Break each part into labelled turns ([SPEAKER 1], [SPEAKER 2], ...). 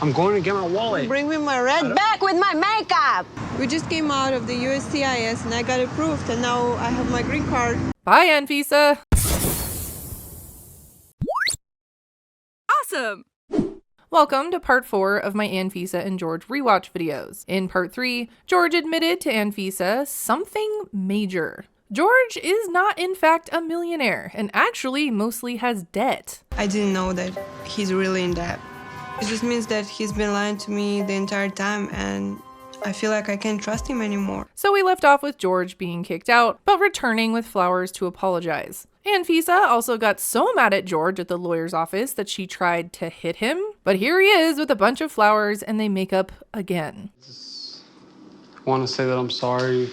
[SPEAKER 1] I'm going to get my wallet.
[SPEAKER 2] Bring me my red bag with my makeup.
[SPEAKER 3] We just came out of the USCIS and I got approved and now I have my green card.
[SPEAKER 4] Bye, Anfisa.
[SPEAKER 5] Awesome!
[SPEAKER 4] Welcome to part 4 of my Anfisa and George rewatch videos. In part 3, George admitted to Anfisa something major. George is not in fact a millionaire and actually mostly has debt.
[SPEAKER 3] I didn't know that he's really in debt. It just means that he's been lying to me the entire time and I feel like I can't trust him anymore.
[SPEAKER 4] So we left off with George being kicked out, but returning with flowers to apologize. Anfisa also got so mad at George at the lawyer's office that she tried to hit him, but here he is with a bunch of flowers and they make up again.
[SPEAKER 1] I want to say that I'm sorry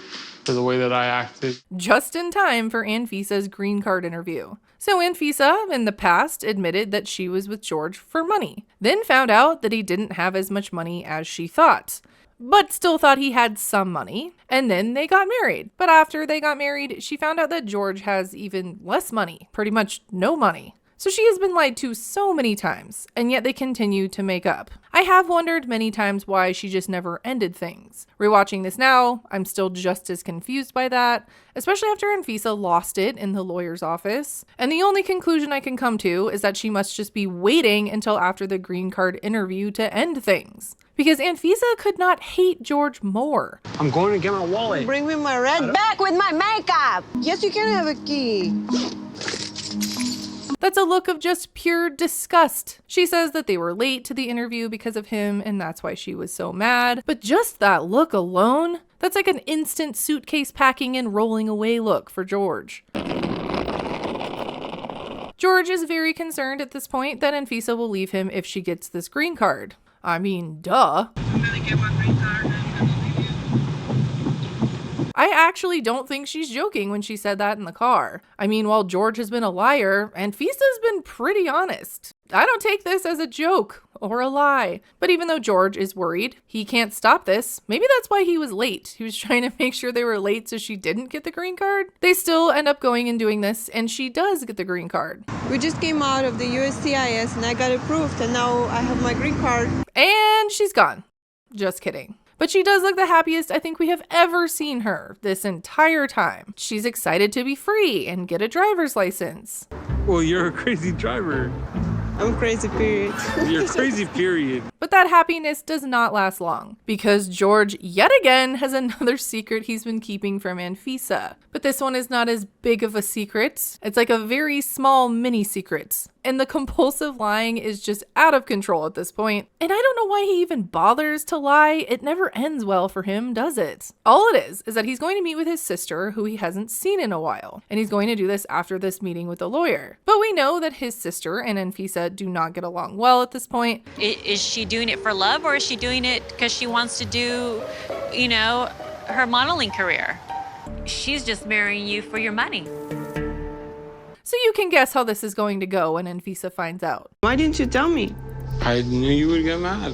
[SPEAKER 1] for the way that I acted.
[SPEAKER 4] Just in time for Anfisa's green card interview. So Anfisa, in the past, admitted that she was with George for money, then found out that he didn't have as much money as she thought, but still thought he had some money, and then they got married. But after they got married, she found out that George has even less money, pretty much no money. So she has been lied to so many times, and yet they continue to make up. I have wondered many times why she just never ended things. Rewatching this now, I'm still just as confused by that, especially after Anfisa lost it in the lawyer's office. And the only conclusion I can come to is that she must just be waiting until after the green card interview to end things. Because Anfisa could not hate George more.
[SPEAKER 1] I'm going to get my wallet.
[SPEAKER 2] Bring me my red bag with my makeup. Yes, you can have a key.
[SPEAKER 4] That's a look of just pure disgust. She says that they were late to the interview because of him, and that's why she was so mad. But just that look alone, that's like an instant suitcase packing and rolling away look for George. George is very concerned at this point that Anfisa will leave him if she gets this green card. I mean, duh.
[SPEAKER 6] I'm gonna get my green card and I'm gonna leave you.
[SPEAKER 4] I actually don't think she's joking when she said that in the car. I mean, while George has been a liar, Anfisa's been pretty honest. I don't take this as a joke or a lie. But even though George is worried he can't stop this, maybe that's why he was late. He was trying to make sure they were late so she didn't get the green card. They still end up going and doing this, and she does get the green card.
[SPEAKER 3] We just came out of the USCIS and I got approved and now I have my green card.
[SPEAKER 4] And she's gone. Just kidding. But she does look the happiest I think we have ever seen her this entire time. She's excited to be free and get a driver's license.
[SPEAKER 1] Well, you're a crazy driver.
[SPEAKER 3] I'm crazy, period.
[SPEAKER 1] You're crazy, period.
[SPEAKER 4] But that happiness does not last long, because George yet again has another secret he's been keeping from Anfisa. But this one is not as big of a secret. It's like a very small mini secret. And the compulsive lying is just out of control at this point. And I don't know why he even bothers to lie. It never ends well for him, does it? All it is that he's going to meet with his sister, who he hasn't seen in a while. And he's going to do this after this meeting with the lawyer. But we know that his sister and Anfisa do not get along well at this point.
[SPEAKER 5] Is she doing it for love, or is she doing it because she wants to do, you know, her modeling career? She's just marrying you for your money.
[SPEAKER 4] So you can guess how this is going to go when Anfisa finds out.
[SPEAKER 3] Why didn't you tell me?
[SPEAKER 1] I knew you would get mad.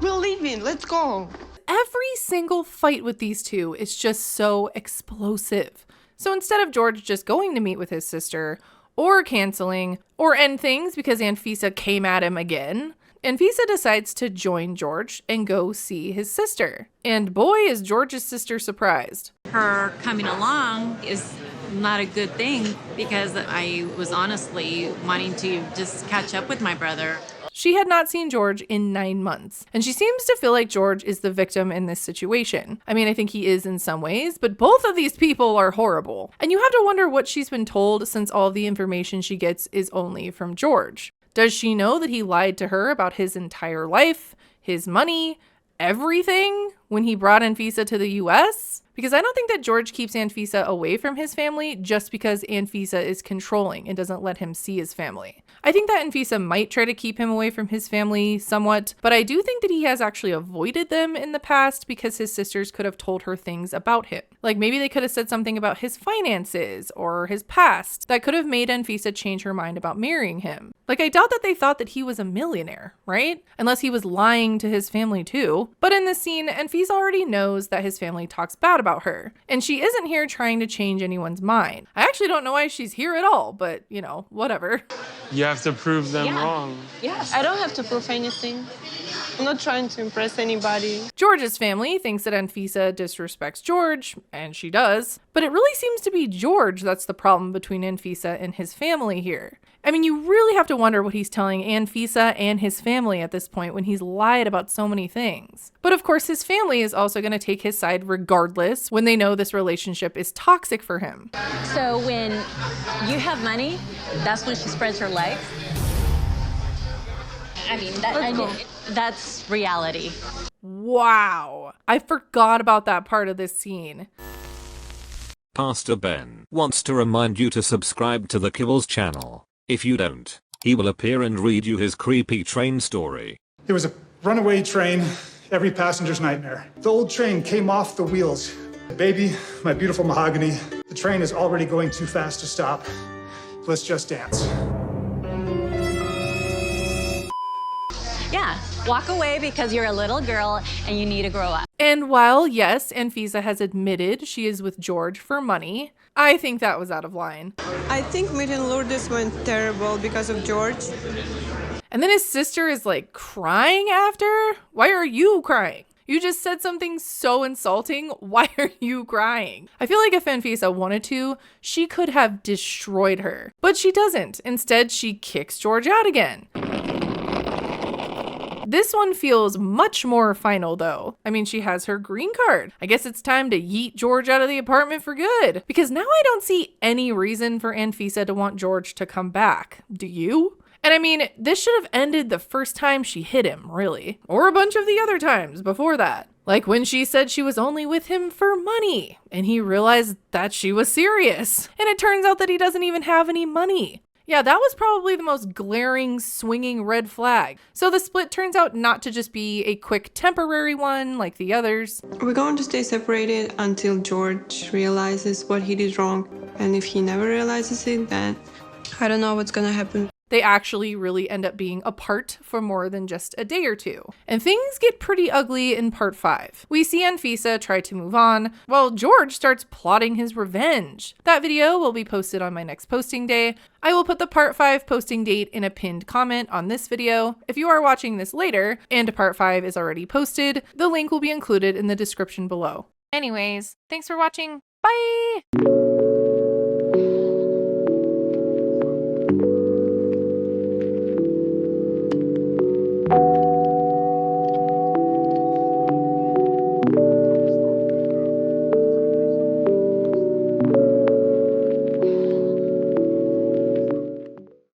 [SPEAKER 3] We're leaving, let's go.
[SPEAKER 4] Every single fight with these two is just so explosive. So instead of George just going to meet with his sister, or canceling, or end things because Anfisa came at him again, Anfisa decides to join George and go see his sister. And boy, is George's sister surprised.
[SPEAKER 5] Her coming along is not a good thing because I was honestly wanting to just catch up with my brother.
[SPEAKER 4] She had not seen George in 9 months, and she seems to feel like George is the victim in this situation. I mean, I think he is in some ways, but both of these people are horrible. And you have to wonder what she's been told, since all of the information she gets is only from George. Does she know that he lied to her about his entire life, his money, everything when he brought Anfisa to the US? Because I don't think that George keeps Anfisa away from his family just because Anfisa is controlling and doesn't let him see his family. I think that Anfisa might try to keep him away from his family somewhat, but I do think that he has actually avoided them in the past because his sisters could have told her things about him. Like maybe they could have said something about his finances or his past that could have made Anfisa change her mind about marrying him. Like I doubt that they thought that he was a millionaire, right? Unless he was lying to his family too. But in this scene, Anfisa already knows that his family talks bad about about her. And she isn't here trying to change anyone's mind. I actually don't know why she's here at all, but you know, whatever.
[SPEAKER 1] You have to prove them wrong.
[SPEAKER 3] Yes. I don't have to prove anything. I'm not trying to impress anybody.
[SPEAKER 4] George's family thinks that Anfisa disrespects George, and she does. But it really seems to be George that's the problem between Anfisa and his family here. I mean, you really have to wonder what he's telling Anfisa and his family at this point when he's lied about so many things. But of course, his family is also going to take his side regardless when they know this relationship is toxic for him.
[SPEAKER 7] So when you have money, that's when she spreads her legs? I mean, that's reality.
[SPEAKER 4] Wow. I forgot about that part of this scene.
[SPEAKER 8] Pastor Ben wants to remind you to subscribe to the Kiblz channel. If you don't, he will appear and read you his creepy train story.
[SPEAKER 9] It was a runaway train, every passenger's nightmare. The old train came off the wheels. Baby, my beautiful mahogany, the train is already going too fast to stop. Let's just dance.
[SPEAKER 7] Yeah, walk away because you're a little girl and you need to grow up.
[SPEAKER 4] And while, yes, Anfisa has admitted she is with George for money, I think that was out of line.
[SPEAKER 3] I think meeting Lourdes went terrible because of George.
[SPEAKER 4] And then his sister is like crying after? Why are you crying? You just said something so insulting. Why are you crying? I feel like if Anfisa wanted to, she could have destroyed her. But she doesn't. Instead, she kicks George out again. This one feels much more final though. I mean, she has her green card. I guess it's time to yeet George out of the apartment for good. Because now I don't see any reason for Anfisa to want George to come back. Do you? And I mean, this should have ended the first time she hit him, really. Or a bunch of the other times before that. Like when she said she was only with him for money, and he realized that she was serious. And it turns out that he doesn't even have any money. Yeah, that was probably the most glaring, swinging red flag. So the split turns out not to just be a quick temporary one like the others.
[SPEAKER 3] We're going to stay separated until George realizes what he did wrong. And if he never realizes it, then I don't know what's gonna happen.
[SPEAKER 4] They actually really end up being apart for more than just a day or two. And things get pretty ugly in part 5. We see Anfisa try to move on, while George starts plotting his revenge. That video will be posted on my next posting day. I will put the part 5 posting date in a pinned comment on this video. If you are watching this later, and part 5 is already posted, the link will be included in the description below. Anyways, thanks for watching. Bye!